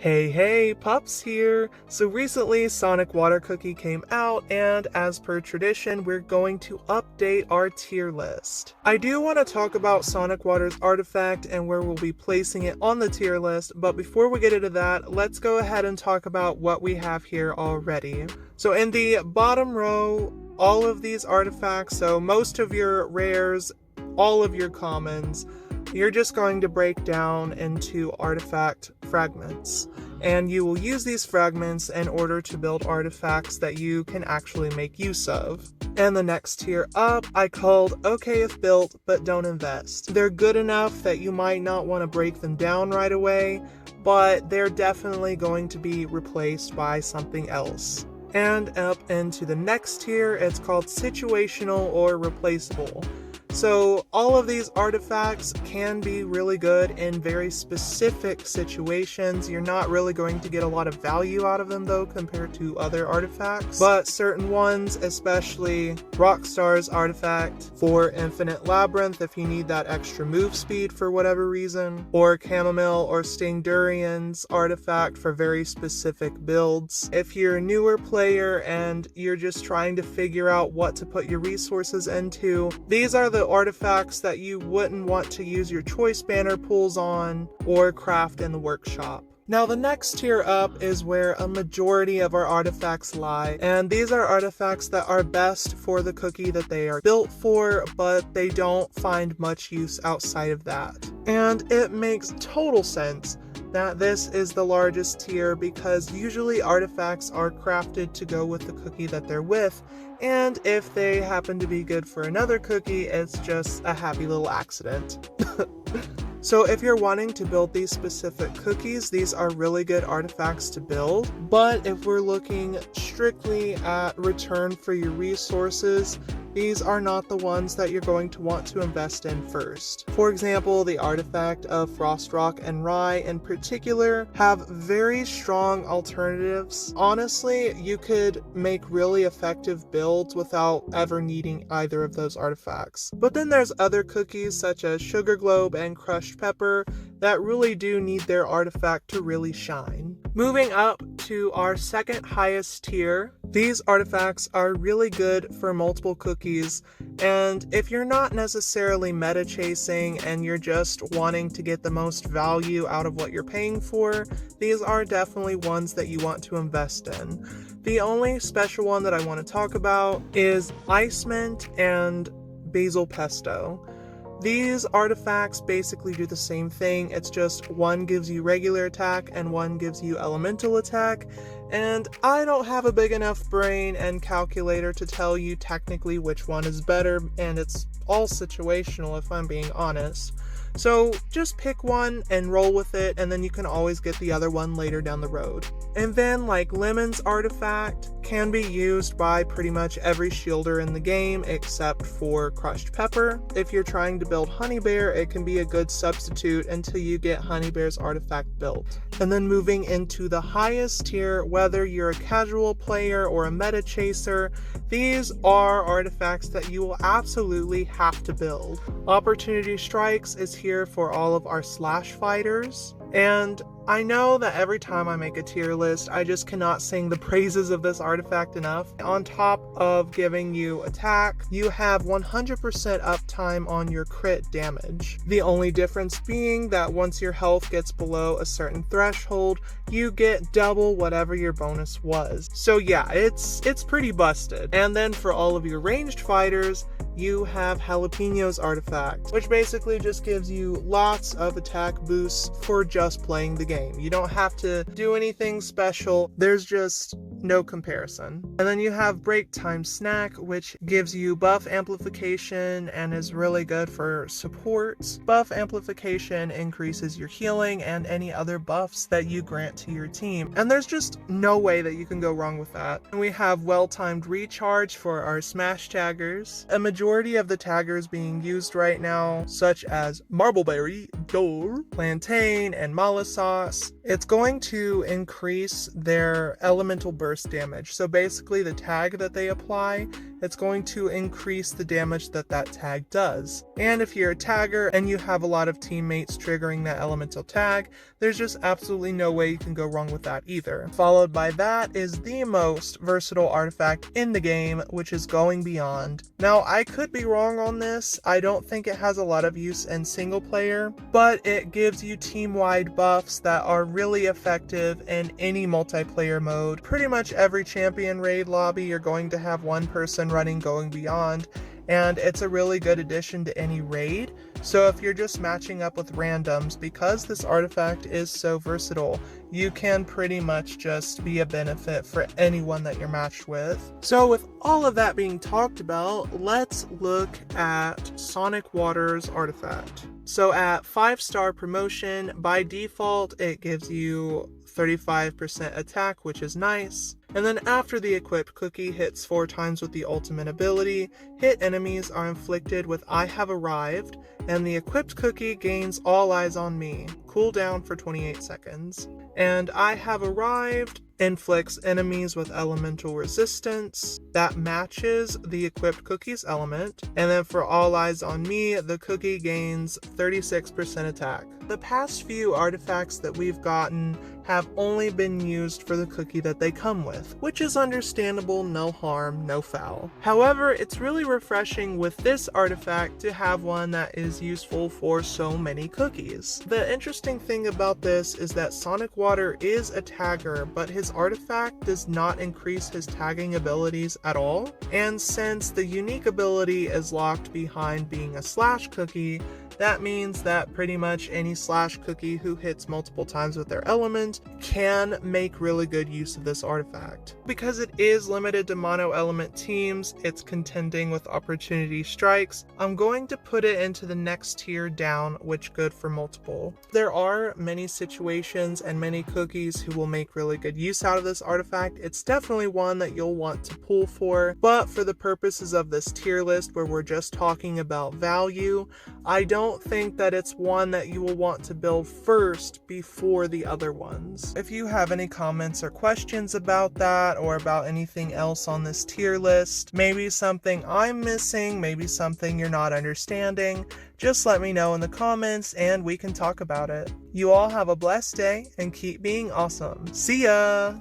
Hey, Pups here! So recently Sonic Water Cookie came out, and as per tradition, we're going to update our tier list. I do want to talk about Sonic Water's artifact and where we'll be placing it on the tier list, but before we get into that, let's go ahead and talk about what we have here already. So in the bottom row, all of these artifacts, so most of your rares, all of your commons, you're just going to break down into artifact fragments, and you will use these fragments in order to build artifacts that you can actually make use of. And the next tier up, I called okay if built, but don't invest. They're good enough that you might not want to break them down right away, but they're definitely going to be replaced by something else. And up into the next tier, it's called situational or replaceable. So all of these artifacts can be really good in very specific situations. You're not really going to get a lot of value out of them though compared to other artifacts, but certain ones, especially Rockstar's artifact for Infinite Labyrinth if you need that extra move speed for whatever reason, or Chamomile or Sting Durian's artifact for very specific builds. If you're a newer player and you're just trying to figure out what to put your resources into, these are the artifacts that you wouldn't want to use your choice banner pools on or craft in the workshop. Now the next tier up is where a majority of our artifacts lie, and these are artifacts that are best for the cookie that they are built for, but they don't find much use outside of that. And it makes total sense that this is the largest tier because usually artifacts are crafted to go with the cookie that they're with, and if they happen to be good for another cookie, it's just a happy little accident. So if you're wanting to build these specific cookies, these are really good artifacts to build. But if we're looking strictly at return for your resources, these are not the ones that you're going to want to invest in first. For example, the artifact of Frost Rock and Rye in particular have very strong alternatives. Honestly, you could make really effective builds without ever needing either of those artifacts. But then there's other cookies such as Sugar Globe and Crushed Pepper that really do need their artifact to really shine. Moving up to our second highest tier, these artifacts are really good for multiple cookies, and if you're not necessarily meta chasing and you're just wanting to get the most value out of what you're paying for, these are definitely ones that you want to invest in. The only special one that I want to talk about is Ice Mint and Basil Pesto. These artifacts basically do the same thing, it's just one gives you regular attack and one gives you elemental attack, and I don't have a big enough brain and calculator to tell you technically which one is better, and it's all situational if I'm being honest. So just pick one and roll with it, and then you can always get the other one later down the road. And then like Lemon's artifact can be used by pretty much every shielder in the game except for Crushed Pepper. If you're trying to build Honey Bear, it can be a good substitute until you get Honey Bear's artifact built. And then moving into the highest tier, whether you're a casual player or a meta chaser, these are artifacts that you will absolutely have to build. Opportunity Strikes is here for all of our slash fighters, and I know that every time I make a tier list, I just cannot sing the praises of this artifact enough. On top of giving you attack, you have 100% uptime on your crit damage. The only difference being that once your health gets below a certain threshold, you get double whatever your bonus was. So yeah, it's pretty busted. And then for all of your ranged fighters, you have Jalapeno's artifact, which basically just gives you lots of attack boosts for just playing the game. You don't have to do anything special, there's just no comparison. And then you have Break Time Snack, which gives you buff amplification and is really good for supports. Buff amplification increases your healing and any other buffs that you grant to your team, and there's just no way that you can go wrong with that. And we have Well-Timed Recharge for our Smash taggers. A majority of the taggers being used right now, such as Marbleberry, Plantain, and Mala Sauce, it's going to increase their elemental burst damage. So basically the tag that they apply, it's going to increase the damage that that tag does. And if you're a tagger and you have a lot of teammates triggering that elemental tag, there's just absolutely no way you can can go wrong with that either. Followed by that is the most versatile artifact in the game, which is Going Beyond. Now, I could be wrong on this. I don't think it has a lot of use in single player, but it gives you team-wide buffs that are really effective in any multiplayer mode. Pretty much every champion raid lobby, you're going to have one person running Going Beyond, and it's a really good addition to any raid. So if you're just matching up with randoms, because this artifact is so versatile, you can pretty much just be a benefit for anyone that you're matched with. So with all of that being talked about, let's look at Sonic Water's artifact. So at 5-star promotion, by default, it gives you 35% attack, which is nice. And then after the equipped cookie hits 4 times with the ultimate ability, hit enemies are inflicted with I Have Arrived, and the equipped cookie gains All Eyes on Me, cooldown for 28 seconds. And I Have Arrived inflicts enemies with elemental resistance that matches the equipped cookie's element, and then for All Eyes on Me, the cookie gains 36% attack. The past few artifacts that we've gotten have only been used for the cookie that they come with, which is understandable, no harm, no foul. However, it's really refreshing with this artifact to have one that is useful for so many cookies. The interesting thing about this is that Sonic Water is a tagger, but his artifact does not increase his tagging abilities at all, and since the unique ability is locked behind being a slash cookie, that means that pretty much any slash cookie who hits multiple times with their element can make really good use of this artifact. Because it is limited to mono element teams, it's contending with opportunity strikes, I'm going to put it into the next tier down, which good for multiple. There are many situations and many cookies who will make really good use out of this artifact. It's definitely one that you'll want to pull for, but for the purposes of this tier list where we're just talking about value, I don't think that it's one that you will want to build first before the other ones. If you have any comments or questions about that, or about anything else on this tier list, maybe something I'm missing, maybe something you're not understanding, just let me know in the comments and we can talk about it. You all have a blessed day and keep being awesome. See ya!